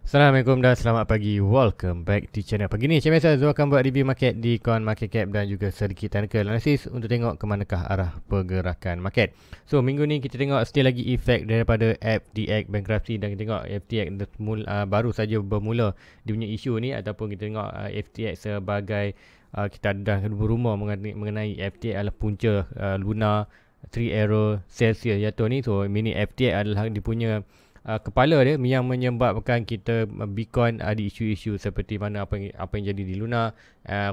Assalamualaikum dan selamat pagi. Welcome back di channel. Pagi ni macam biasa Zul akan buat review market di coin market cap dan juga sedikit technical analysis untuk tengok ke manakah arah pergerakan market. So minggu ni kita tengok still lagi efek daripada FTX bankruptcy dan kita tengok FTX baru saja bermula dia punya isu ni, ataupun kita tengok FTX sebagai kita dah berumur mengenai FTX adalah punca Luna 3 Arrow Celsius jatuh ni. So mini FTX adalah dia punya kepala dia yang menyebabkan kita Bitcoin ada isu-isu seperti mana apa yang jadi di Luna,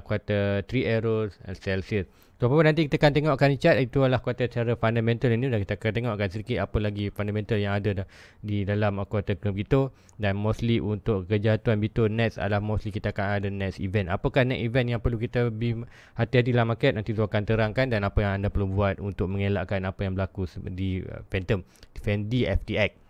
kuartal 3 Arrows, Celsius. So apa nanti kita akan tengokkan chart, itu adalah kuartal secara fundamental ini, dan kita akan tengokkan sedikit apa lagi fundamental yang ada di dalam kuartal begitu. Dan mostly untuk kejatuhan Bitcoin next adalah mostly kita akan ada next event. Apakah next event yang perlu kita hati-hati dalam market, nanti saya akan terangkan, dan apa yang anda perlu buat untuk mengelakkan apa yang berlaku di Phantom di FTX.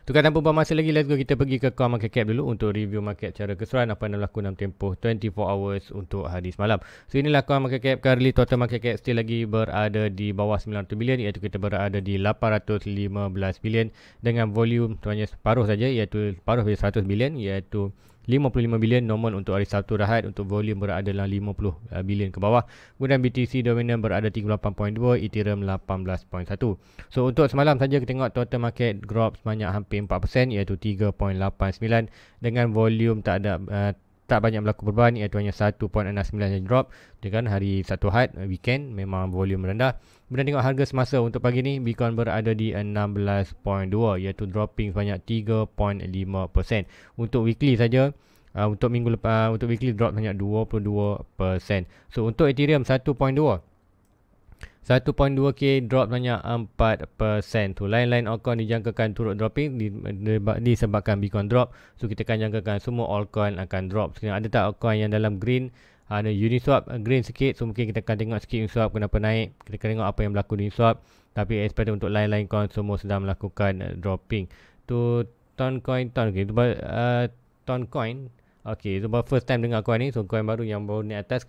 Tukar tanpa buang masa lagi, let's go kita pergi ke coin market cap dulu untuk review market secara keseluruhan apa yang berlaku dalam tempoh 24 hours untuk hari semalam. So inilah coin market cap. Currently total market cap still lagi berada di bawah 900 bilion, iaitu kita berada di 815 bilion dengan volume hanya separuh saja, iaitu separuh dari 100 bilion, iaitu 55 bilion normal untuk hari Sabtu Rahat. Untuk volume berada dalam 50 bilion ke bawah. Kemudian BTC dominant berada 38.2, Ethereum 18.1. So untuk semalam saja kita tengok total market drop sebanyak hampir 4%, iaitu 3.89, dengan volume tak banyak berlaku perubahan, iaitu hanya 1.69 yang drop. Dengan hari Sabtu Ahad weekend memang volume rendah. Kemudian tengok harga semasa untuk pagi ni, Bitcoin berada di 16.2, iaitu dropping sebanyak 3.5%. Untuk weekly saja, untuk minggu lepas, untuk weekly drop sebanyak 22%. So untuk Ethereum 1.2K drop banyak 4%. Tu lain-lain altcoin dijangkakan turut dropping disebabkan Bitcoin drop. So kita akan jangkakan semua altcoin akan drop. Ada tak altcoin yang dalam green? Ada Uniswap green sikit, so mungkin kita akan tengok sikit Uniswap kenapa naik. Kita akan tengok apa yang berlaku di Uniswap. Tapi expect untuk lain-lain coin semua sedang melakukan dropping. Tu Toncoin. Okay, so first time dengar coin ni. So coin baru yang baru naik atas,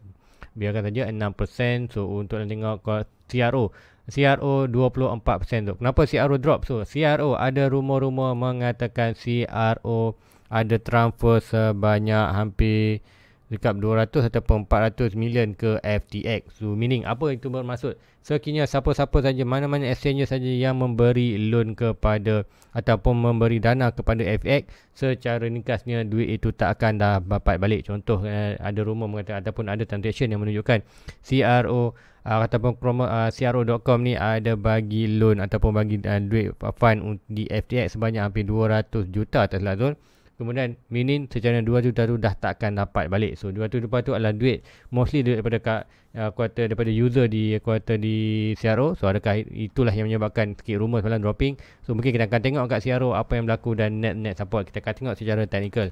biarkan saja 6%. So untuk tengok CRO 24% tu. Kenapa CRO drop? So CRO ada rumor-rumor mengatakan CRO ada transfer sebanyak hampir dekat 200 ataupun 400 million ke FTX. So meaning apa itu bermaksud? Sekiranya siapa-siapa saja, mana-mana exchange saja yang memberi loan kepada ataupun memberi dana kepada FTX, secara ringkasnya duit itu tak akan dapat balik. Contoh ada rumor mengatakan ataupun ada transaction yang menunjukkan CRO ataupun CRO.com ni ada bagi loan ataupun bagi duit fund di FTX sebanyak hampir 200 juta atas lazul. Kemudian meaning secara 2 juta tu dah takkan dapat balik. So 200 juta tu adalah duit, mostly duit daripada kuartal daripada user di kuartal di CRO. So adakah itulah yang menyebabkan sikit rumor semalam dropping? So mungkin kita akan tengok kat CRO apa yang berlaku dan net support. Kita akan tengok secara technical.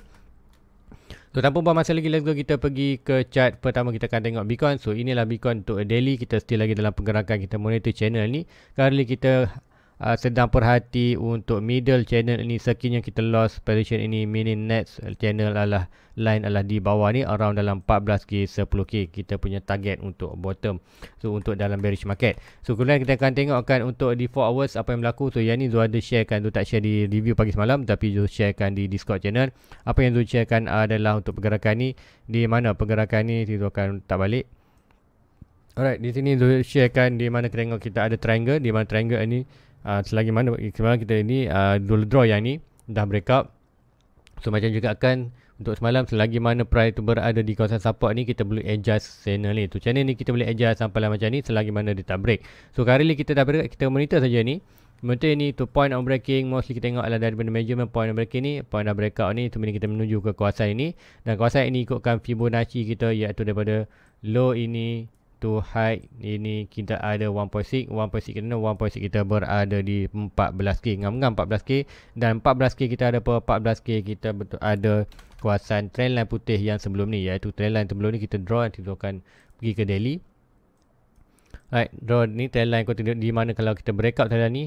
So tanpa buang masa lagi, let's go kita pergi ke chart. Pertama kita akan tengok Bitcoin. So inilah Bitcoin untuk daily. Kita still lagi dalam pergerakan, kita monitor channel ni. Kali kita sedang perhati untuk middle channel ini. Sekiranya kita lost position ini, meaning next channel line adalah di bawah ni, around dalam 14k 10k kita punya target untuk bottom. So untuk dalam bearish market. So kemudian kita akan tengokkan untuk di 4 hours apa yang berlaku. So yang ni Zul ada sharekan, Zul tak share di review pagi semalam, tapi Zul sharekan di Discord channel. Apa yang Zul sharekan adalah untuk pergerakan ni, di mana pergerakan ni Zul akan tak balik. Alright, di sini Zul sharekan di mana kita tengok kita ada triangle, di mana triangle ni selagi mana kita ini dulu draw yang ni dah break up. So macam juga akan untuk semalam, selagi mana price tu berada di kawasan support ni, kita boleh adjust channel ni. Tu channel ni kita boleh adjust sampai macam ni selagi mana dia tak break. So kali ni kita dah break, kita monitor saja ni. Monitor ni tu point of breaking, mostly kita tengok adalah daripada measurement point of breaking ni, point of breakout ni. Tu meaning kita menuju ke kawasan ini, dan kawasan ini ikutkan Fibonacci kita, iaitu daripada low ini to high ini kita ada 1.6 kita berada di 14k, ngam-ngam 14k, dan 14k kita ada 14k kita betul ada kawasan trendline putih yang sebelum ni, iaitu trendline sebelum ni kita draw, nanti kita akan pergi ke daily. Right, draw ni trendline continue di mana kalau kita breakout trendline ni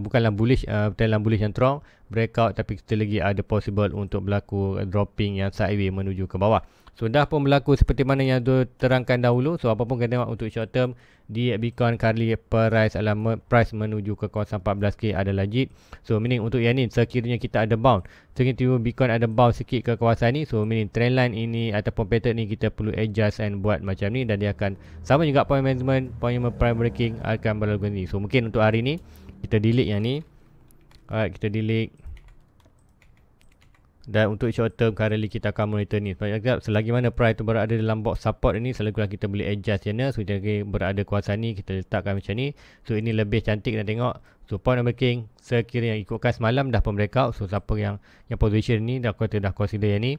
bukanlah bullish, trendline bullish yang strong, breakout tapi kita lagi ada possible untuk berlaku dropping yang sideways menuju ke bawah. So dah pun berlaku seperti mana yang tu terangkan dahulu. So apa pun kita tengok untuk short term di Bitcoin currently price menuju ke kawasan 14k ada legit. So meaning untuk yang ni sekiranya kita ada bounce, sekiranya Bitcoin ada bounce sikit ke kawasan ni, so meaning trendline ini ataupun pattern ni kita perlu adjust and buat macam ni, dan dia akan sama juga point management, point price breaking akan berlaku ni. So mungkin untuk hari ni kita delete yang ni. Alright, kita delete. Dan untuk short term currently kita akan monitor ni. Selagi mana price tu berada dalam box support ni, selagi kita boleh adjust channel. So jadi berada kawasan ni, kita letakkan macam ni. So ini lebih cantik dan tengok. So point breaking sekiranya ikutkan semalam dah pun breakout. So siapa yang position ni dah consider yang ni.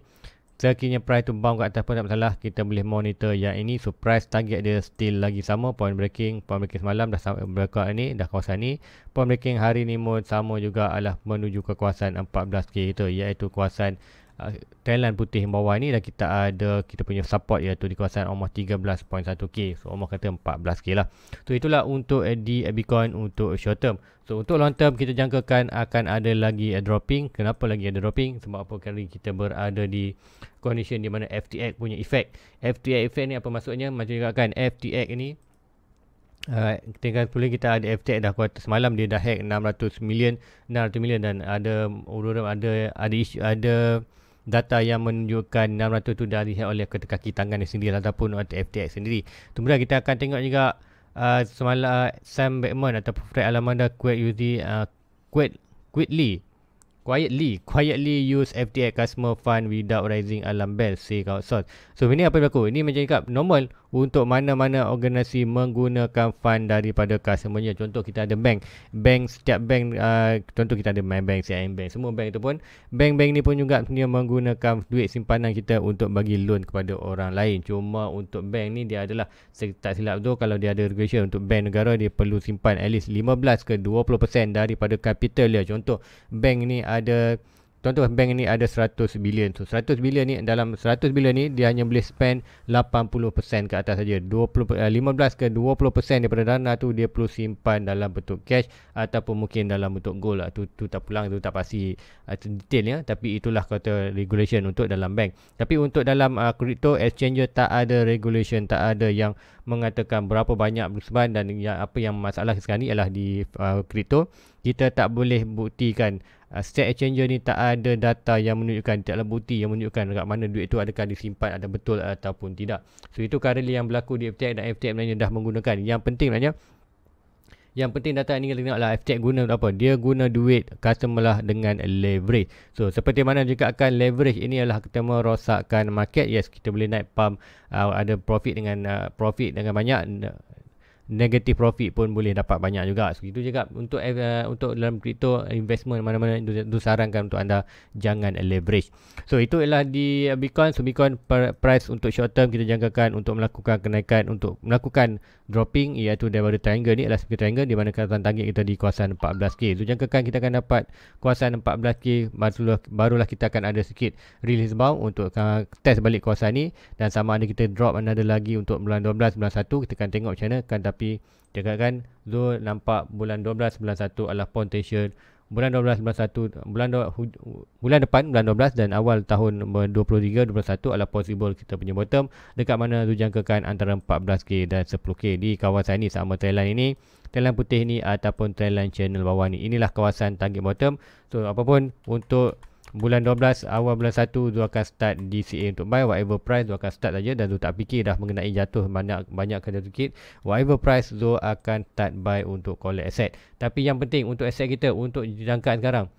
Sekiranya price tu bounce kat atas pun tak masalah, kita boleh monitor yang ini. So price target dia still lagi sama, point breaking semalam dah breakout ni, dah kawasan ni. Point breaking hari ni pun sama juga adalah menuju ke kawasan 14k itu, iaitu kawasan trendline putih bawah ni, dan kita punya support iaitu di kawasan almost 13.1k. So almost kata 14k lah. So itulah untuk di Bitcoin untuk short term. So untuk long term kita jangkakan akan ada lagi dropping. Kenapa lagi ada dropping? Sebab apa kali kita berada di condition di mana FTX punya efek. FTX efek ni apa maksudnya? Macam juga kan FTX ni tinggal boleh kita ada FTX dah kuat semalam dia dah hack 600 million dan ada data yang menunjukkan 600 tu dah dihack oleh kaki tangan sendiri ataupun oleh FTX sendiri. Kemudian kita akan tengok juga semalam Sam Bankman ataupun Fred Alameda quietly use FTX customer fund without raising alarm bell, say outsource. So ini apa berlaku? Ini menjadi normal untuk mana-mana organisasi menggunakan fund daripada customer-nya. Contoh kita ada setiap bank, contoh kita ada MyBank, CIMB Bank, semua bank itu pun, bank-bank ni pun juga dia menggunakan duit simpanan kita untuk bagi loan kepada orang lain. Cuma untuk bank ni dia adalah, tak silap tu kalau dia ada regulation untuk bank negara, dia perlu simpan at least 15 ke 20% daripada capital dia. Contoh bank ni ada 100 bilion. So 100 bilion ni, dalam 100 bilion ni dia hanya boleh spend 80% ke atas saja. 15 ke 20% daripada dana tu dia perlu simpan dalam bentuk cash ataupun mungkin dalam bentuk gold lah. Tu tak pulang, tu tak pasti detailnya, tapi itulah kata regulation untuk dalam bank. Tapi untuk dalam crypto exchanger tak ada regulation, tak ada yang mengatakan berapa banyak bersebar, dan apa yang masalah sekarang ni ialah di crypto kita tak boleh buktikan. State exchanger ni tak ada data yang menunjukkan, tak ada bukti yang menunjukkan dekat mana duit tu adakah disimpan, ada betul ataupun tidak. So itu currently yang berlaku di FTX, dan FTX sebenarnya dah menggunakan. Yang penting data ni kita tengoklah FTX guna apa. Dia guna duit customer lah dengan leverage. So seperti mana juga akan leverage ini adalah kita merosakkan market. Yes, kita boleh naik pump, ada profit dengan banyak, negative profit pun boleh dapat banyak juga. So itu juga untuk dalam crypto investment mana-mana itu sarankan untuk anda jangan leverage. So itu ialah di Bitcoin. So Bitcoin price untuk short term kita jangkakan untuk melakukan kenaikan, untuk melakukan dropping, iaitu daripada triangle ni adalah seperti triangle di mana kawasan target kita di kawasan 14k. So jangkakan kita akan dapat kawasan 14k, barulah kita akan ada sikit release bound untuk test balik kawasan ni, dan sama ada kita drop another lagi untuk bulan 12, bulan 1 kita akan tengok macam mana kan. Tapi cakapkan Zul nampak bulan 12, bulan 1 adalah potential. Bulan 12, bulan 1, bulan depan, bulan 12 dan awal tahun 23, 21 adalah possible kita punya bottom. Dekat mana tu jangkakan antara 14k dan 10k di kawasan ini, sama trendline ini, trendline putih ni ataupun trendline channel bawah ni. Inilah kawasan target bottom. So apapun untuk bulan 12, awal bulan 1 tu akan start DCA untuk buy. Whatever price tu akan start saja, dan tu tak fikir dah mengenai jatuh banyak kena sikit. Whatever price tu akan start buy untuk collect asset. Tapi yang penting untuk asset kita, untuk jangkaan sekarang,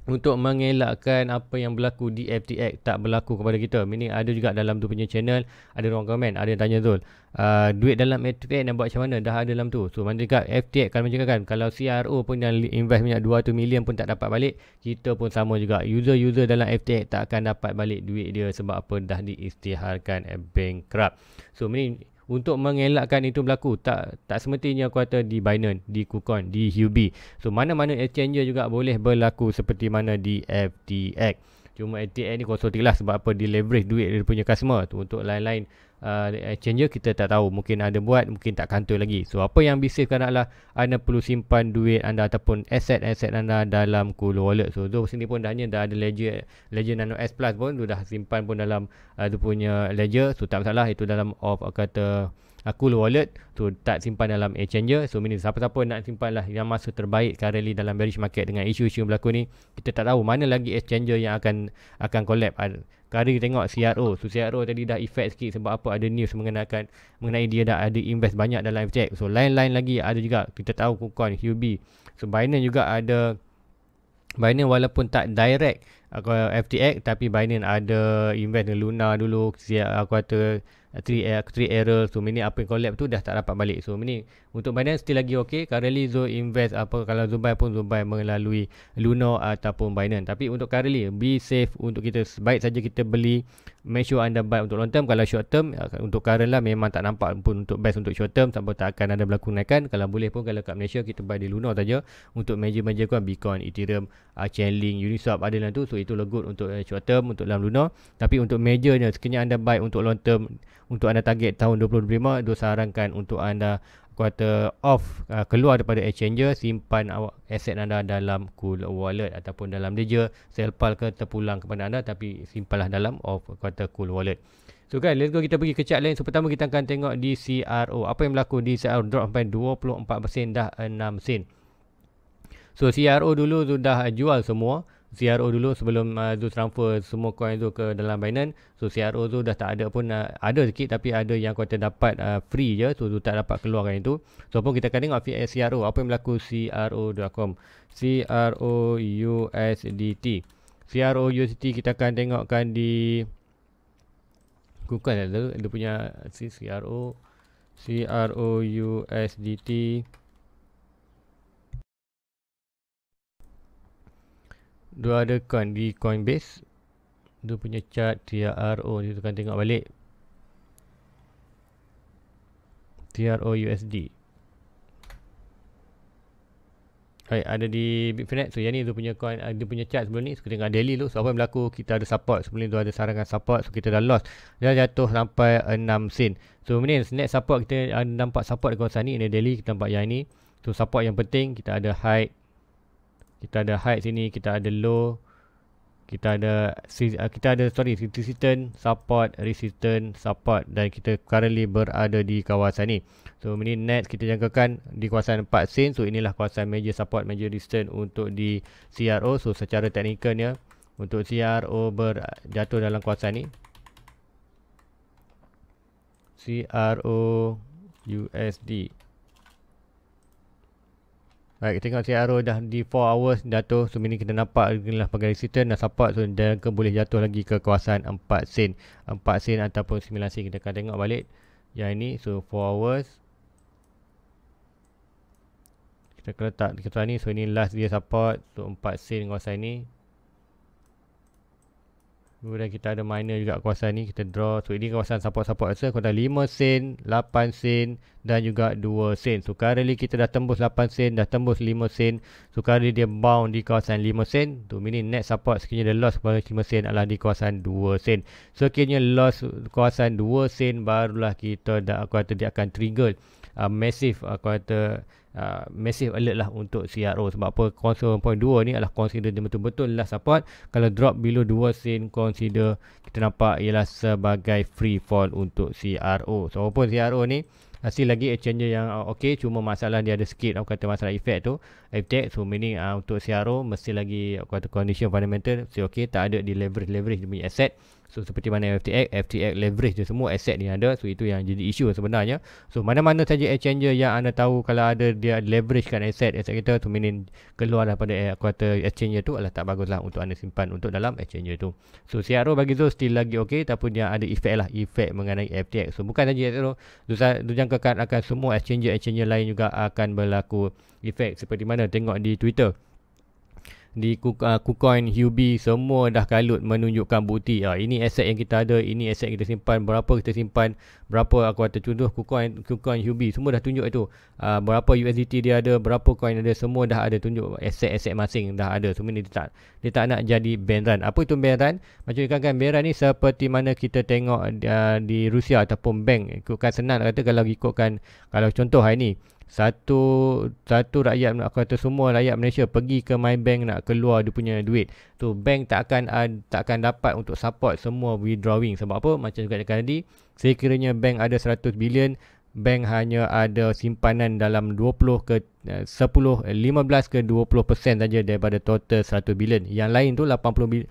untuk mengelakkan apa yang berlaku di FTX tak berlaku kepada kita. Meaning ada juga dalam tu punya channel, ada orang komen, ada yang tanya Zul, duit dalam FTX nak buat macam mana, dah ada dalam tu. So mana dekat FTX kalau macam kan, kalau CRO pun yang invest banyak 200 million pun tak dapat balik, kita pun sama juga. User dalam FTX tak akan dapat balik duit dia, sebab apa, dah diisytiharkan bankrupt. So meaning untuk mengelakkan itu berlaku, tak semestinya kuota di Binance, di KuCoin, di Huobi. So mana-mana exchanger juga boleh berlaku seperti mana di FTX. Cuma FTX ni konsorti lah, sebab apa, di leverage duit dia punya customer tu. Untuk lain-lain exchanger kita tak tahu, mungkin ada buat, mungkin tak kantoi lagi. So apa yang be safe kan adalah anda perlu simpan duit anda ataupun aset anda dalam Cool Wallet. So tu sini pun dah ada Ledger Nano S Plus pun tu dah simpan pun dalam tu punya Ledger. So tak masalah, itu dalam off kata Cool Wallet tu, tak simpan dalam exchanger. So meaning siapa-siapa nak simpan lah, yang masa terbaik currently dalam bearish market dengan isu-isu yang berlaku ni, kita tak tahu mana lagi exchanger yang akan collapse. Kali tengok CRO. So CRO tadi dah effect sikit, sebab apa, ada news mengenai dia dah ada invest banyak dalam FTX. So lain-lain lagi ada juga, kita tahu KuCoin, Huobi. So Binance juga ada. Binance walaupun tak direct FTX, tapi Binance ada invest dengan Luna dulu. Aku kata 3 error. So meaning apa yang collapse tu dah tak dapat balik. So meaning untuk Binance still lagi okay. Currently Zo invest kalau Zubai pun Zubai melalui Luna ataupun Binance. Tapi untuk currently be safe, untuk kita sebaik saja kita beli, make sure anda buy untuk long term. Kalau short term untuk current lah memang tak nampak pun untuk best untuk short term, sebab tak akan ada berlaku naikan. Kalau boleh pun, kalau kat Malaysia kita buy di Luna saja. Untuk major kan Bitcoin, Ethereum, Chainlink, Uniswap ada dalam tu. So itu good untuk short term untuk dalam Luna. Tapi untuk majornya sekiranya anda buy untuk long term, untuk anda target tahun 2025, tu sarankan untuk anda kata off, keluar daripada exchanger, simpan aset anda dalam Cool Wallet ataupun dalam Ledger, Selpal ke terpulang kepada anda, tapi simpanlah dalam off kata Cool Wallet. So guys, let's go, kita pergi ke chart lain. So pertama kita akan tengok di CRO. Apa yang berlaku di CRO? Drop sampai 24%, dah 6 sen. So CRO dulu sudah jual semua. CRO dulu sebelum tu transfer semua coin tu ke dalam Binance. So CRO tu dah tak ada pun, ada sikit tapi ada yang kata dapat free je. So tu tak dapat keluarkan itu. So pun kita akan tengok CRO. Apa yang berlaku CRO.com. CRO USDT. CRO USDT kita akan tengokkan di Google lah. Dia punya CRO USDT. Dia ada coin di Coinbase. Dia punya chart TRO ni, kita akan tengok balik. TRO USD. Baik, ada di Bitfinex. So yang ni dia punya coin, dia punya chart sebelum ni. So kita tengok daily dulu. So apa yang berlaku, kita ada support. Sebelum ni tu ada sarangan support. So kita dah lost. Dia jatuh sampai 6 sen. So ni next support, kita nampak support di kawasan ni. Ini daily, kita nampak yang ni. So support yang penting, kita ada high. Kita ada high sini, kita ada low, kita ada resistance, support, dan kita currently berada di kawasan ni. So ini next kita jangkakan di kawasan 4 sen. So inilah kawasan major support, major resistance untuk di CRO. So secara teknikalnya untuk CRO berjatuh dalam kawasan ni. CRO USD. Baik, kita tengok CRO dah di 4 hours jatuh. So ini kita nampak inilah sebagai resistance dan support. So dan boleh jatuh lagi ke kawasan 4 sen. 4 sen ataupun 9 sen. Kita akan tengok balik yang ini. So 4 hours. Kita letak di kawasan ni. So ini last dia support. So 4 sen kawasan ni. Kemudian kita ada minor juga kawasan ni, kita draw. So ini kawasan support-support rasa kawasan 5 sen, 8 sen dan juga 2 sen. So currently kita dah tembus 8 sen, dah tembus 5 sen. So currently dia bound di kawasan 5 sen. Tu ini net support sekiranya dia loss kepada 5 sen adalah di kawasan 2 sen. So sekiranya loss kawasan 2 sen, barulah kita dah, aku kata dia akan trigger massive, aku kata massive alert lah untuk CRO. Sebab apa, consider 1.2 ni adalah consider dia betul-betul lah support. Kalau drop below 2 sen, consider kita nampak ialah sebagai free fall untuk CRO. So walaupun CRO ni hasil lagi exchanger yang okey, cuma masalah dia ada sikit, aku kata masalah effect tu FTX. So meaning untuk CRO mesti lagi, aku kata condition fundamental si okey, tak ada di leverage dia punya asset. So seperti mana FTX leverage dia semua aset dia ada. So itu yang jadi isu sebenarnya. So mana-mana saja exchanger yang anda tahu kalau ada dia leverage kan aset kita, tu meaning keluar daripada aku kata exchanger tu adalah tak baguslah untuk anda simpan untuk dalam exchanger tu. So CRO bagi tu still lagi okey, tapi dia ada effect mengenai FTX. So bukan saja itu, dijangkakan akan semua exchanger lain juga akan berlaku effect. Seperti mana tengok di Twitter. di KuCoin, Huobi, semua dah kalut menunjukkan bukti. Ini aset yang kita ada, ini aset yang kita simpan, berapa kita simpan, berapa aku kata contoh KuCoin, Huobi, semua dah tunjuk itu. Berapa USDT dia ada, berapa coin ada, semua dah ada tunjuk aset-aset masing dah ada. Semua ni dia tak nak jadi bank run. Apa itu bank run? Macam kan bank run ni seperti mana kita tengok di Rusia ataupun bank. Ikutkan senang kata kalau ikutkan, kalau contoh hari ni satu rakyat, aku kata semua rakyat Malaysia pergi ke my bank nak keluar dia punya duit, tu bank tak akan dapat untuk support semua withdrawing. Sebab apa? Macam juga dekat tadi, sekiranya bank ada 100 bilion, bank hanya ada simpanan dalam 20 ke 10, 15 ke 20% saja daripada total 100 bilion. Yang lain tu 80%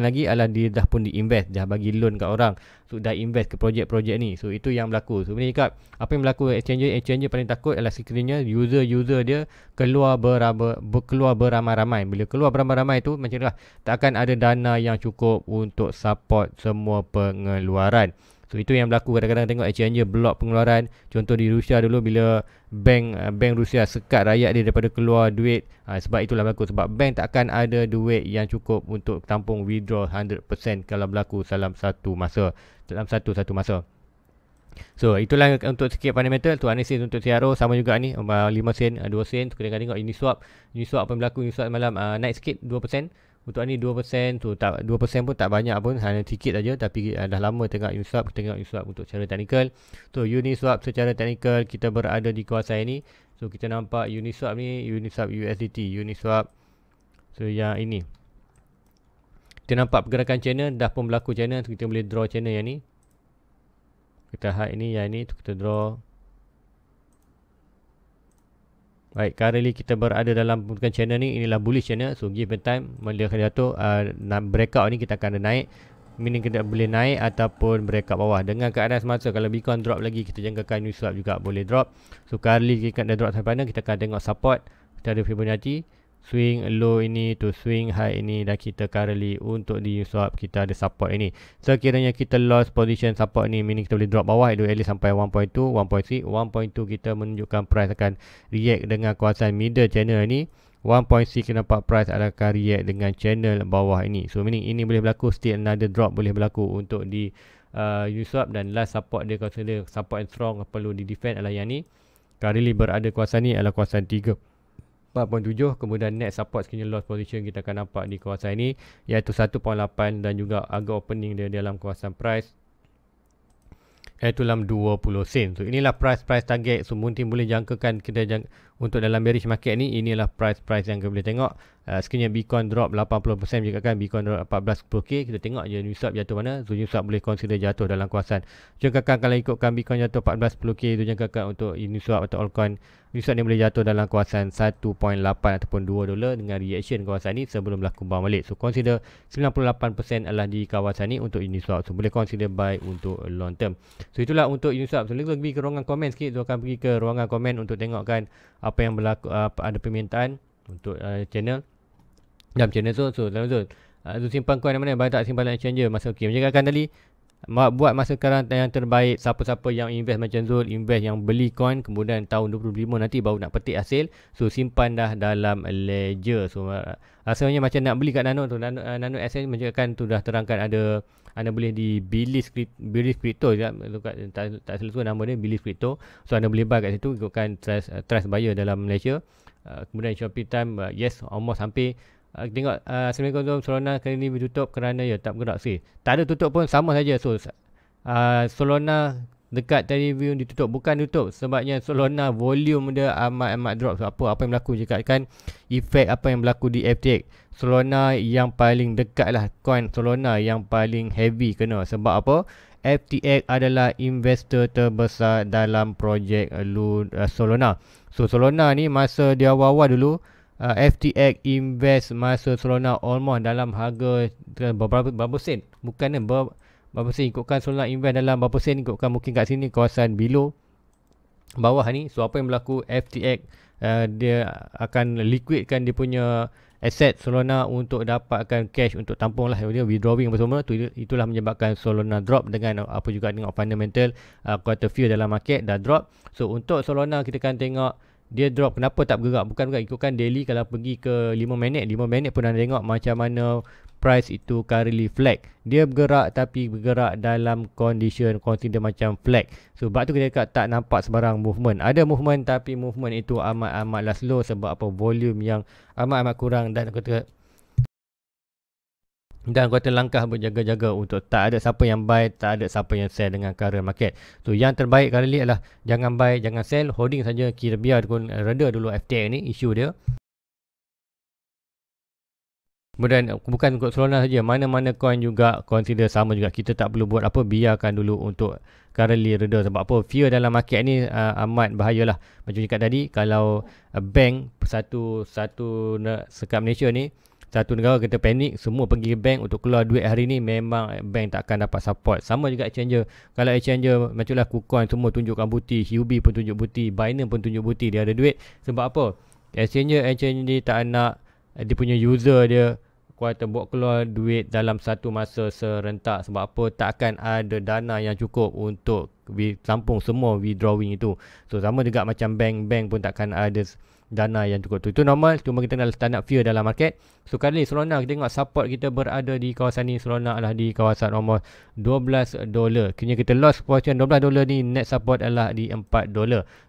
lagi adalah dia dah pun diinvest, dah bagi loan kat orang. So dah invest ke projek-projek ni. So itu yang berlaku. So sebenarnya cakap, apa yang berlaku exchanger paling takut adalah sekiranya user dia keluar beramai-ramai. Bila keluar beramai-ramai tu macam itulah, tak akan ada dana yang cukup untuk support semua pengeluaran. So itu yang berlaku. Kadang-kadang tengok exchanger block pengeluaran. Contoh di Rusia dulu, bila bank Rusia sekat rakyat dia daripada keluar duit. Sebab itulah berlaku. Sebab bank tak akan ada duit yang cukup untuk tampung withdraw 100% kalau berlaku dalam satu masa. So itulah untuk sikit fundamental. Tu analisis untuk CRO sama juga ni 5 sen, 2 sen. Kadang-kadang tengok Uniswap apa yang berlaku. Uniswap malam naik sikit 2%. Untuk ni 2% tu tak, 2% pun tak banyak pun, hanya sikit saja. Tapi dah lama tengok Uniswap. Kita tengok Uniswap untuk secara teknikal. So Uniswap secara teknikal kita berada di kawasan ini. So kita nampak Uniswap ni, Uniswap USDT, Uniswap. So yang ini kita nampak pergerakan channel dah pun berlaku channel. So kita boleh draw channel yang ni. Kita hide ini, yang ni tu kita draw. Baik, currently kita berada dalam bukan channel ni, inilah bullish channel. So give it time, bila akan jatuh breakout ni kita akan ada naik, meaning kita boleh naik ataupun breakout bawah. Dengan keadaan semasa, kalau Bitcoin drop lagi, kita jangkakan Uniswap juga boleh drop. So currently kita dah drop sampai mana, kita akan tengok support. Kita ada Fibonacci, swing low ini to swing high ini, dan kita currently untuk di Uniswap kita ada support ini. Sekiranya kita lost position support ni, meaning kita boleh drop bawah itu at least sampai 1.2, 1.6, 1.2 kita menunjukkan price akan react dengan kawasan middle channel ni. 1.6 kita nampak price akan react dengan channel bawah ini. So meaning ini boleh berlaku, still another drop boleh berlaku untuk di Uniswap. Dan last support dia, consider support and strong perlu di defend adalah yang ni. Currently berada kawasan ni adalah kawasan 4.7. Kemudian next support sekiranya loss position kita akan nampak di kawasan ini, iaitu 1.8, dan juga agak opening dia dalam kawasan price iaitu dalam 20 sen. So inilah price target. So mungkin boleh jangkakan kita untuk dalam bearish market ni, inilah price yang kita boleh tengok. Sekiranya Bitcoin drop 80%, jikakan Bitcoin drop 14-10k, kita tengok je Uniswap jatuh mana. So Uniswap boleh consider jatuh dalam kawasan, jangkakan kalau ikutkan Bitcoin jatuh 14-10k, itu jangkakan untuk Uniswap atau altcoin Uniswap ni boleh jatuh dalam kawasan 1.8 ataupun $2 dengan reaction kawasan ni sebelum berlaku bounce balik. So consider 98% adalah di kawasan ni untuk Uniswap. So boleh consider buy untuk long term. So itulah untuk Uniswap. So let's pergi ke ruangan komen sikit. So akan pergi ke ruangan komen untuk tengokkan apa yang berlaku, ada permintaan untuk channel dalam channel tu. So dalam tu simpan coin mana, banyak tak simpan dalam exchanger masa okey. Macam katakan tadi, buat masa sekarang yang terbaik. Siapa-siapa yang invest macam Zul, invest yang beli coin, kemudian tahun 2025 nanti baru nak petik hasil. So simpan dah dalam ledger. So rasanya macam nak beli kat Nano tu, Nano Asset macam kan tu dah terangkan anda boleh di Billis Crypto tak selalu nama dia Billis Crypto. So anda boleh buy kat situ ikutkan trust buyer dalam Malaysia. Kemudian Shopee Time, yes, almost hampir. Tengok Assalamualaikum Solana kali ni ditutup kerana tak bergerak sih. Tak ada tutup pun sama saja. So Solana dekat tadi view ditutup, bukan tutup sebabnya Solana volume dia amat drop. So apa yang berlaku jika kan efek apa yang berlaku di FTX. Solana yang paling dekat lah, coin Solana yang paling heavy kena. Sebab apa? FTX adalah investor terbesar dalam projek Solana. So Solana ni masa dia awal-awal dulu, FTX invest masa Solana almost dalam harga berapa sen, bukan berapa sen, ikutkan Solana invest dalam berapa sen, ikutkan mungkin kat sini kawasan below bawah ni. So apa yang berlaku, FTX dia akan liquidkan dia punya aset Solana untuk dapatkan cash untuk tampung lah, dia withdrawing apa semua tu. Itulah menyebabkan Solana drop. Dengan apa juga tengok fundamental quarter view dalam market dah drop. So untuk Solana kita akan tengok dia drop. Kenapa tak bergerak? Bukan ikutkan daily. Kalau pergi ke 5 minit pun anda tengok macam mana price itu currently flag. Dia bergerak tapi bergerak dalam condition consider macam flag. So sebab tu kita cakap tak nampak sebarang movement. Ada movement tapi movement itu amat-amatlah slow sebab apa, volume yang amat-amat kurang dan kata langkah berjaga-jaga untuk tak ada siapa yang buy, tak ada siapa yang sell dengan current market. So yang terbaik kali ni adalah jangan buy, jangan sell, holding saja, kira biar reda dulu FTX ni, isu dia. Kemudian bukan untuk Solana saja, mana-mana coin juga consider sama juga. Kita tak perlu buat apa, biarkan dulu untuk currently reda. Sebab apa, fear dalam market ni amat bahayalah. Macam cakap tadi, kalau bank satu sekat Malaysia ni, satu negara kita panik, semua pergi ke bank untuk keluar duit hari ni, memang bank tak akan dapat support. Sama juga exchanger. Kalau exchanger macamlah KuCoin semua tunjukkan bukti, Huobi pun tunjuk bukti, Binance pun tunjuk bukti dia ada duit. Sebab apa? Exchanger ni tak nak dia punya user dia kuat buat keluar duit dalam satu masa serentak. Sebab apa? Tak akan ada dana yang cukup untuk tampung semua withdrawing itu. So sama juga macam bank pun takkan ada dana yang cukup tu. Itu normal, cuma kita tak nak fear dalam market. So kali ni Solana kita tengok support kita berada di kawasan ni. Solana adalah di kawasan nomor $12. Kini kita lost portion $12 ni, net support adalah di $4.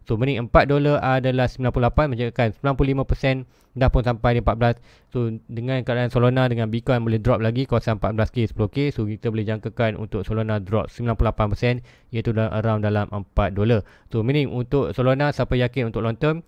So meaning $4 adalah 98, macam kan 95% dah pun sampai di 14. So dengan keadaan Solana dengan Bitcoin boleh drop lagi kawasan 14k 10k. So kita boleh jangkakan untuk Solana drop 98%, iaitu around dalam $4. So meaning untuk Solana, siapa yakin untuk long term,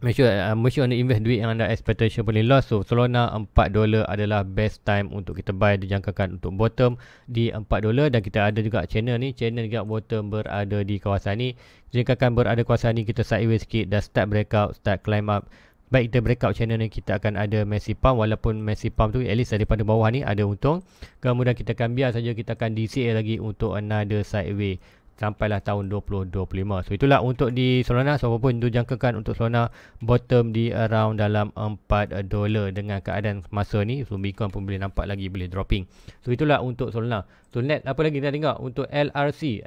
make sure anda invest duit yang anda expectation boleh loss. So Solana $4 adalah best time untuk kita buy, dijangkakan untuk bottom di $4. Dan kita ada juga channel ni, channel juga bottom berada di kawasan ni, dijangkakan berada kawasan ni. Kita sideways sikit, dah start breakout, start climb up. Baik kita breakout channel ni, kita akan ada massive pump. Walaupun massive pump tu at least daripada bawah ni ada untung. Kemudian kita akan biar saja, kita akan DCA lagi untuk another sideways sampailah tahun 2025. So itulah untuk di Solana. So apapun itu, jangkakan untuk Solana bottom di around dalam $4 dengan keadaan masa ni. So Bitcoin pun boleh nampak lagi boleh dropping. So itulah untuk Solana. So net apa lagi kita tengok untuk LRC.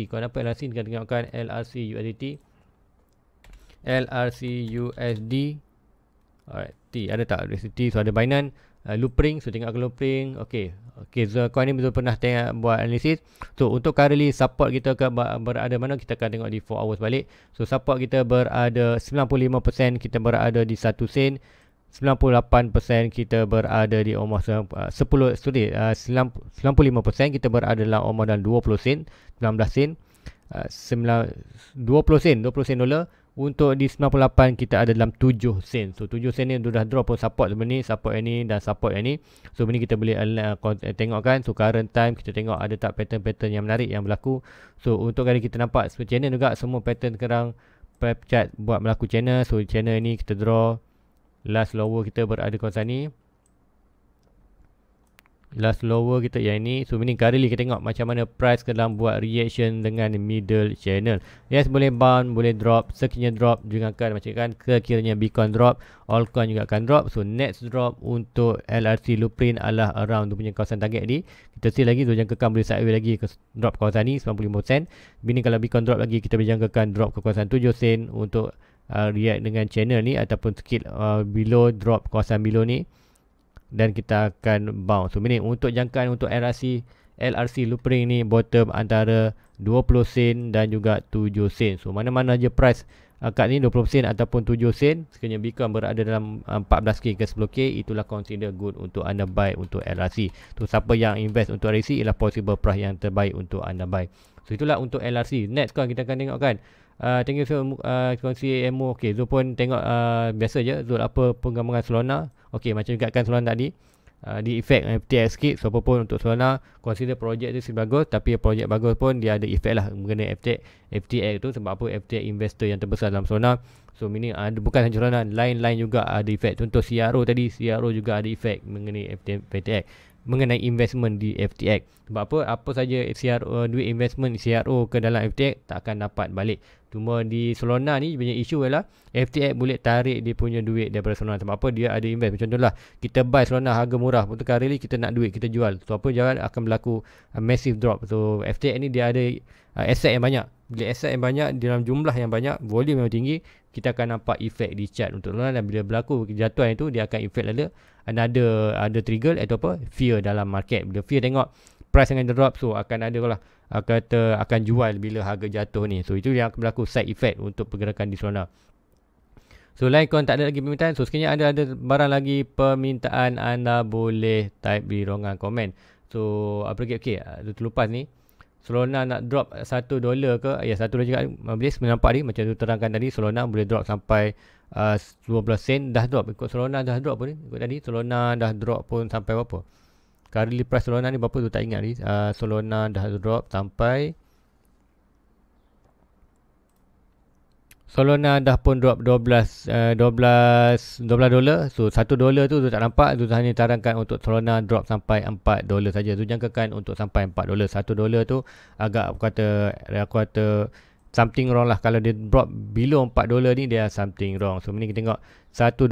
Kau nampak LRC, kita tengokkan LRC USDT. LRC USD. Alright, T ada tak USDT? So ada Binance, Loopring. So tengok ke Loopring. Okay, so coin ni betul pernah tengok buat analisis. So untuk currently support kita berada mana, kita akan tengok di 4 hours balik. So support kita berada 95%, kita berada di 1 sen. 98% kita berada di almost 95% kita berada dalam almost dalam 20 sen, 19 sen, 20 sen dolar. Untuk di 98 kita ada dalam 7 sen. So 7 sen ni dah drop pun support sebenarnya, support yang ni dan support yang ni. So ni kita boleh tengok kan. So current time kita tengok ada tak pattern-pattern yang menarik yang berlaku. So untuk kali kita nampak channel juga semua pattern sekarang chart buat berlaku channel. So channel ni kita draw last lower kita berada kawasan ni. Last lower kita yang ni. So ini currently kita tengok macam mana price dalam buat reaction dengan middle channel. Yes, boleh bounce, boleh drop, sekiranya drop juga kan, macam kan kekiranya Bitcoin drop, altcoin juga akan drop. So next drop untuk LRC Loopring adalah around tu punya kawasan target ni. Kita see lagi, so jangkakan boleh sideways lagi ke drop kawasan ni 95%. Bini kalau Bitcoin drop lagi, kita boleh jangkakan drop ke kawasan 7 sen untuk react dengan channel ni, ataupun sikit below, drop kawasan below ni dan kita akan bounce. So meaning untuk jangkaan untuk LRC Loopring ni bottom antara 20 sen dan juga 7 sen. So mana-mana je price kat ni 20 sen ataupun 7 sen, sekiranya Bitcoin berada dalam 14k ke 10k, itulah consider good untuk anda buy untuk LRC. So siapa yang invest untuk LRC ialah possible price yang terbaik untuk anda buy. So itulah untuk LRC. Next kan kita akan tengok kan, thank you so kongsi emo. Okay, Zul pun tengok biasa je Zul apa pengembangan Solana. Okay, macam juga kan Solana tadi di efek FTX sikit. So apapun untuk Solana, consider projek tu bagus, tapi projek bagus pun dia ada efek lah mengenai FTX tu. Sebab apa, FTX investor yang terbesar dalam Solana. So meaning bukan hanya Solana, lain-lain juga ada efek. Contoh CRO tadi, CRO juga ada efek mengenai FTX. mengenai investment di FTX. Sebab apa? Apa saja CRO, duit investment CRO ke dalam FTX tak akan dapat balik. Cuma di Solana ni punya isu ialah FTX boleh tarik dia punya duit daripada Solana. Sebab apa? Dia ada invest. Macam contohlah, kita buy Solana harga murah. Untuk kali ni kita nak duit, kita jual. So apa jalan akan berlaku massive drop. So FTX ni dia ada aset yang banyak. Bila aset yang banyak dalam jumlah yang banyak, volume yang tinggi, kita akan nampak efek di chart untuk Solana. Dan bila berlaku kejatuhan itu, dia akan efek ada trigger atau apa, fear dalam market. Bila fear tengok price akan drop, so akan ada lah akan jual bila harga jatuh ni. So itu yang akan berlaku side effect untuk pergerakan di Solana. So lain korang tak ada lagi permintaan, so sekiranya ada barang lagi permintaan, anda boleh type di ruangan komen. So apa lagi? Okay, terlepas ni Solana nak drop $1 ke? Ya, $1 juga. Bilis menampak ni macam tu terangkan tadi, Solana boleh drop sampai 12 sen. Dah drop. Ikut Solana dah drop pun ni. Ikut tadi Solana dah drop pun sampai berapa? Currently price Solana ni berapa tu tak ingat ni. Solana dah drop sampai, Solana dah pun drop $12. So $1 tu tak nampak. Tu hanya tarangkan untuk Solana drop sampai $4 saja. Tu jangkakan untuk sampai $4. $1 tu agak aku kata something wrong lah. Kalau dia drop below $4 ni, dia something wrong. So ni kita tengok $1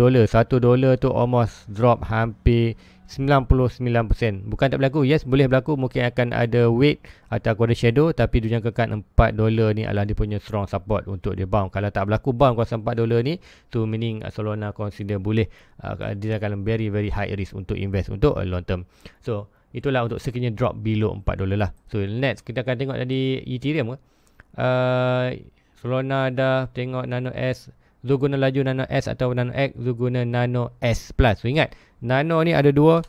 tu almost drop hampir 99%. Bukan tak berlaku. Yes, boleh berlaku. Mungkin akan ada weight atau ada shadow. Tapi dijangkakan $4 ni adalah dia punya strong support untuk dia bounce. Kalau tak berlaku bounce kuasa $4 ni, tu meaning Solana consider boleh dia akan very very high risk untuk invest untuk long term. So itulah untuk sekiranya drop below $4 lah. So next kita akan tengok tadi Ethereum. Solana dah tengok Nano S. Zu guna laju Nano S atau Nano X, Zu guna Nano S Plus. So ingat, Nano ni ada dua.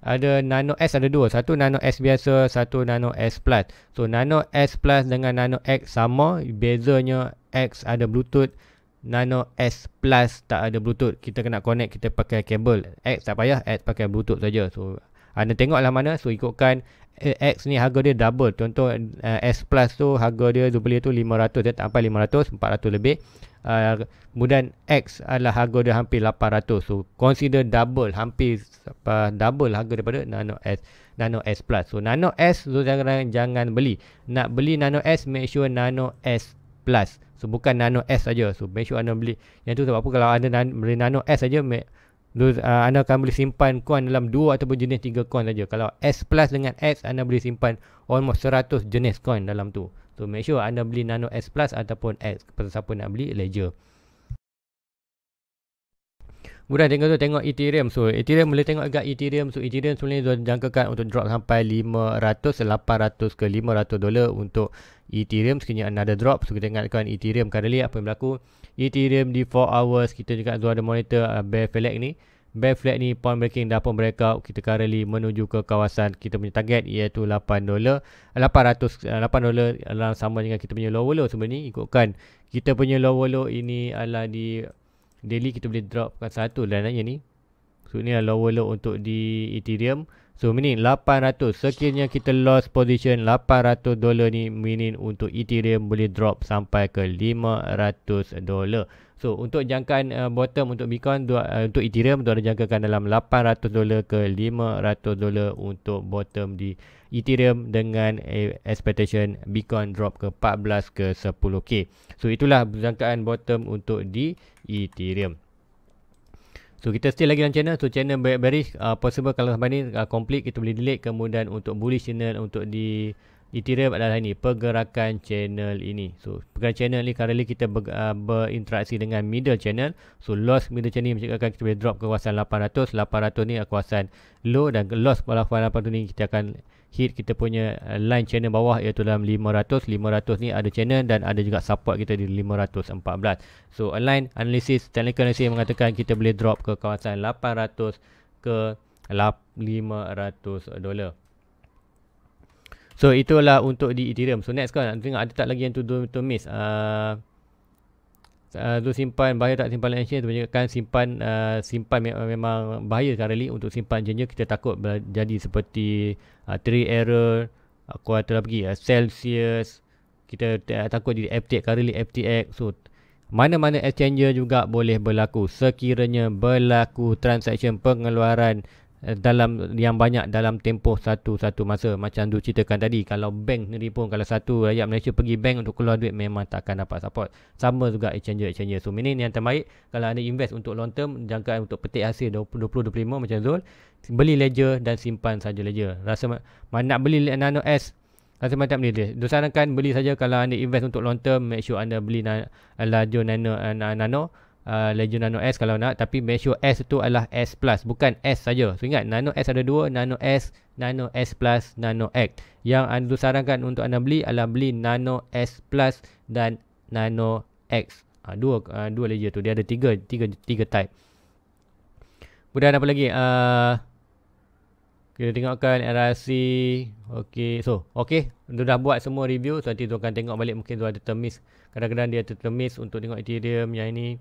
Ada Nano S ada dua. Satu Nano S biasa, satu Nano S Plus. So Nano S Plus dengan Nano X sama. Bezanya X ada Bluetooth, Nano S Plus tak ada Bluetooth. Kita kena connect, kita pakai kabel. X tak payah, X pakai Bluetooth saja. So anda tengoklah mana. So ikutkan X ni harga dia double. Contoh S Plus tu harga dia beli tu 500, dia tak sampai 500, 400 lebih. Kemudian X adalah harga dia hampir 800. So consider double, hampir double harga daripada Nano S Plus. So Nano S so jangan beli. Nak beli Nano S, make sure Nano S Plus. So bukan Nano S saja. So make sure anda beli yang tu. Sebab apa? Kalau anda beli Nano S saja, anda akan boleh simpan coin dalam 2 ataupun jenis 3 coin saja. Kalau S Plus dengan X, anda boleh simpan almost 100 jenis coin dalam tu. So make sure anda beli Nano S Plus ataupun X. Kepada siapa nak beli Ledger. Kemudian tengok Ethereum. So Ethereum boleh tengok agak Ethereum. So Ethereum sebenarnya jangkakan untuk drop sampai 800 ke $500 untuk Ethereum. Sekiranya another drop. So kita ingatkan Ethereum currently apa yang berlaku. Ethereum di 4 hours kita juga ada monitor bear flag ni. Bear flag ni point breaking dah pun breakout. Kita currently menuju ke kawasan kita punya target iaitu $8. $8 adalah sama dengan kita punya lower low sebenarnya. Ikutkan kita punya lower low ini adalah di daily kita boleh dropkan satu dan ni. So ni adalah lower low untuk di Ethereum. So meaning 800. Sekiranya kita lost position $800 ni, meaning untuk Ethereum boleh drop sampai ke $500. So untuk jangkaan bottom untuk Bitcoin, untuk Ethereum tu ada jangkakan dalam $800 ke $500 untuk bottom di Ethereum dengan expectation Bitcoin drop ke 14 ke 10k. So itulah jangkaan bottom untuk di Ethereum. So kita still lagi dalam channel. So channel bearish, possible kalau sampai ni complete kita boleh delete. Kemudian untuk bullish channel untuk di Ethereum adalah ini, pergerakan channel ini. So pergerakan channel ni currently kita berinteraksi dengan middle channel. So loss middle channel ni mencegahkan kita boleh drop ke kawasan 800. 800 ni kawasan low, dan loss pada kawasan 800 ni kita akan hit kita punya line channel bawah iaitu dalam 500. 500 ni ada channel dan ada juga support kita di 514. So align analysis, technical analysis mengatakan kita boleh drop ke kawasan 800 ke $500. So itulah untuk di Ethereum. So next kan tengok ada tak lagi yang tu miss. Tu simpan bahaya tak simpan exchange tu kan simpan memang bahaya currently. Untuk simpan exchange kita takut jadi seperti trade error, kuartal lagi Celsius. Kita takut jadi FTX currently FTX. So mana-mana exchanger juga boleh berlaku sekiranya berlaku transaction pengeluaran dalam yang banyak dalam tempoh satu masa. Macam tu ceritakan tadi, kalau bank sendiri pun, kalau satu rakyat Malaysia pergi bank untuk keluar duit, memang takkan dapat support. Sama juga exchanger. So ini yang terbaik kalau anda invest untuk long term, jangkaan untuk petik hasil 20-25 macam Zul, beli ledger dan simpan saja ledger. Rasa nak beli Nano S, rasa macam ni dia. Disarankan beli saja kalau anda invest untuk long term. Make sure anda beli Ledger Nano Ledger Nano S kalau nak, tapi make sure S itu adalah S Plus, bukan S saja. So ingat, Nano S ada dua, Nano S Plus, Nano X. Yang anda sarankan untuk anda beli adalah beli Nano S Plus dan Nano X. Dua ledger tu, dia ada tiga type. Kemudian apa lagi? Kita tengokkan RRC. Okay, dah buat semua review. So nanti tu akan tengok balik, mungkin tu ada termiss. Kadang-kadang dia termiss untuk tengok Ethereum yang ini.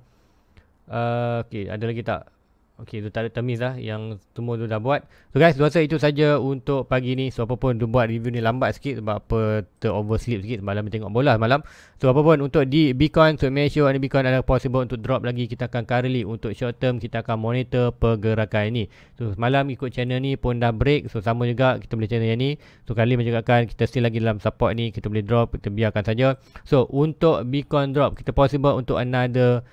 Okay, ada lagi tak? Okay, tu tak ada termiss lah. Yang semua tu dah buat. So guys, rasa itu saja untuk pagi ni. So apa pun tu buat review ni lambat sikit sebab apa, oversleep sikit semalam tengok bola malam. So apa pun untuk di Bitcoin, so make sure Bitcoin ada possible untuk drop lagi. Kita akan currently untuk short term, kita akan monitor pergerakan ini. So semalam ikut channel ni pun dah break. So sama juga kita boleh channel yang ni. So kali mencakapkan kita still lagi dalam support ni, kita boleh drop, kita biarkan saja. So untuk Bitcoin drop, kita possible untuk another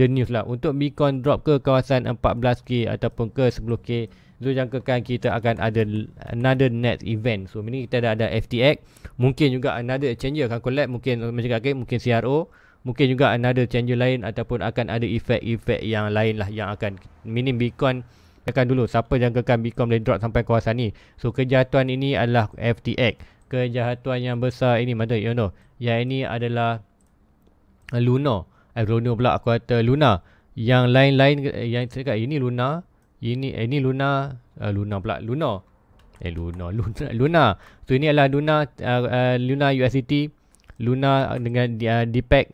news lah. Untuk Bitcoin drop ke kawasan 14k ataupun ke 10k, Zul jangkakan kita akan ada another next event. So ini kita ada FTX, mungkin juga another exchanger akan collab, mungkin mungkin CRO, mungkin juga another exchanger lain, ataupun akan ada efek-efek yang lain lah yang akan minim Bitcoin. Tekan dulu, siapa jangkakan Bitcoin boleh drop sampai kawasan ni. So kejatuhan ini adalah FTX. Kejatuhan yang besar ini mana yang ini adalah Luna pula, aku kata Luna. Yang lain-lain yang saya cakap, ini Luna, ini Luna, Luna. So ini adalah Luna USDT, Luna dengan DPEG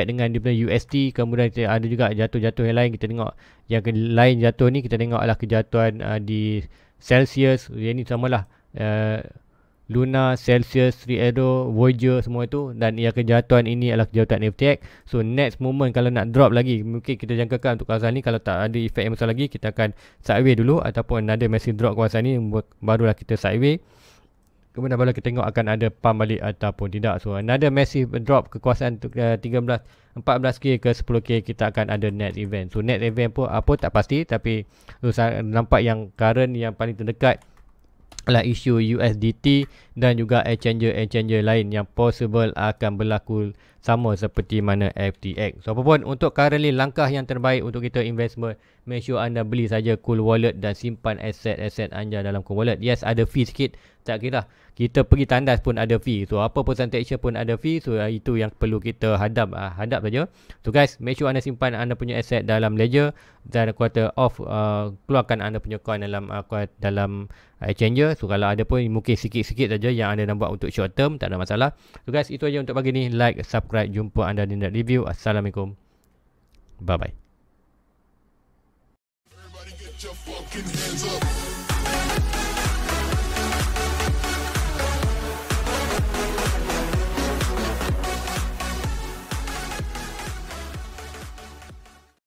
dengan dia punya UST. Kemudian ada juga jatuh yang lain. Kita tengok yang lain jatuh ni, kita tengok adalah kejatuhan di Celsius. Yang ni samalah Luna, Celsius, 3 Arrow, Voyager, semua itu. Dan yang kejatuhan ini adalah kejatuhan FTX. So next moment kalau nak drop lagi, mungkin kita jangkakan untuk kawasan ni, kalau tak ada efek yang besar lagi, kita akan sideways dulu, ataupun ada massive drop kawasan ni, barulah kita sideways. Kemudian baru kita tengok akan ada pump balik ataupun tidak. So another massive drop ke kawasan 14k ke 10k, kita akan ada next event. So next event pun apa tak pasti, tapi nampak yang current yang paling terdekat adalah isu USDT dan juga exchanger lain yang possible akan berlaku sama seperti mana FTX. So apapun, untuk currently langkah yang terbaik untuk kita investment, make sure anda beli saja Cool Wallet dan simpan aset anda dalam Cool Wallet. Yes, ada fee sikit, tak kira kita pergi tandas pun ada fee. So apa percentage pun ada fee. So itu yang perlu kita hadap saja. So guys, make sure anda simpan anda punya aset dalam ledger, dan quarter off keluarkan anda punya coin dalam exchanger. So kalau ada pun mungkin sikit-sikit saja yang anda nak buat untuk short term, tak ada masalah. So guys, itu aja untuk pagi ni. Like, subscribe, jumpa anda di next review. Assalamualaikum, bye bye.